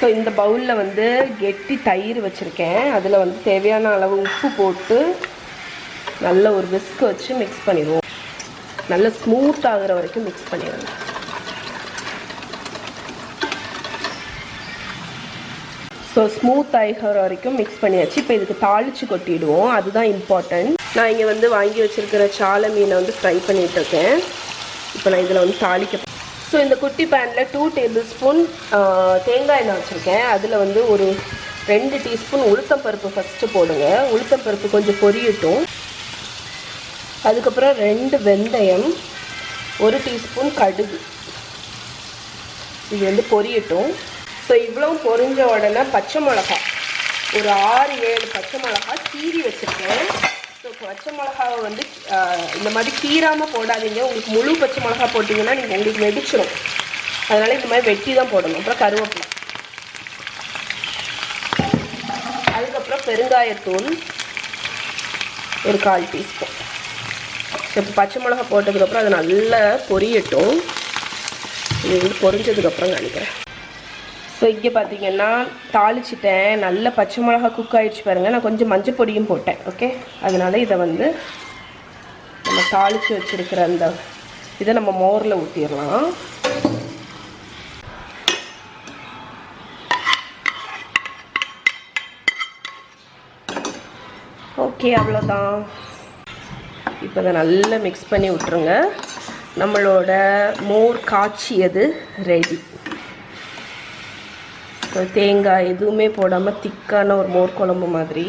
So இந்த பவுலில் வந்து கெட்டி தயிர் வச்சுருக்கேன். அதில் வந்து தேவையான அளவு உப்பு போட்டு நல்ல ஒரு விஸ்க் வச்சு மிக்ஸ் பண்ணிடுவோம். நல்ல ஸ்மூத் ஆகிற வரைக்கும் மிக்ஸ் பண்ணிடுவோம். ஸோ ஸ்மூத் ஆகிற வரைக்கும் மிக்ஸ் பண்ணியாச்சு. இப்போ இதுக்கு தாளித்து கொட்டிடுவோம், அதுதான் இம்பார்ட்டன்ட். நான் இங்கே வந்து வாங்கி வச்சுருக்கிற சாலை மீனை வந்து ஃப்ரை பண்ணிகிட்ருக்கேன். இப்போ நான் இதில் வந்து தாளிக்க. ஸோ இந்த குட்டி பேனில் 2 டேபிள் ஸ்பூன் தேங்காய் எண்ணெய் வச்சுருக்கேன். அதில் வந்து ஒரு 2 டீஸ்பூன் உளுத்தம்பருப்பு ஃபஸ்ட்டு போடுங்க. உளுத்தம்பருப்பு கொஞ்சம் பொரியட்டும். அதுக்கப்புறம் 2 வெந்தயம், 1 டீஸ்பூன் கடுகு, இது வந்து பொரியட்டும். ஸோ இவ்வளோ பொரிஞ்ச உடனே பச்சை மிளகா, ஒரு 6-7 பச்சை மிளகா கீறி வச்சுருக்கேன். ஸோ பச்சை மிளகாவை வந்து இந்த மாதிரி கீராமல் போடாதீங்க. உங்களுக்கு முழு பச்சை மிளகா போட்டிங்கன்னா நீங்கள் உங்களுக்கு வெடிச்சிடும். அதனால் இந்த மாதிரி வெட்டி தான் போடணும். அப்புறம் கருவேப்பிலை, அதுக்கப்புறம் பெருங்காயத்தூள் ஒரு 1/4 டீஸ்பூன். ஸோ இப்போ பச்சை மிளகா போட்டதுக்கப்புறம் அது நல்லா பொரியட்டும். இது வந்து பொரிஞ்சதுக்கப்புறம் நினைக்கிறேன். ஸோ இங்கே பார்த்தீங்கன்னா தாளிச்சிட்டேன். நல்ல பச்சை மிளகா குக் ஆகிடுச்சு பாருங்கள். நான் கொஞ்சம் மஞ்சள் பொடியும் போட்டேன். ஓகே, அதனால் இதை வந்து நம்ம தாளித்து வச்சுருக்கிற அந்த இதை நம்ம மோரில் ஊற்றிடலாம். ஓகே, அவ்வளோதான். இப்போ இதை நல்லா மிக்ஸ் பண்ணி விட்ருங்க. நம்மளோட மோர் காய்ச்சியது ரெடி. தேங்காய் எதுவுமே போடாமல் திக்கான ஒரு மோர் குழம்பு மாதிரி.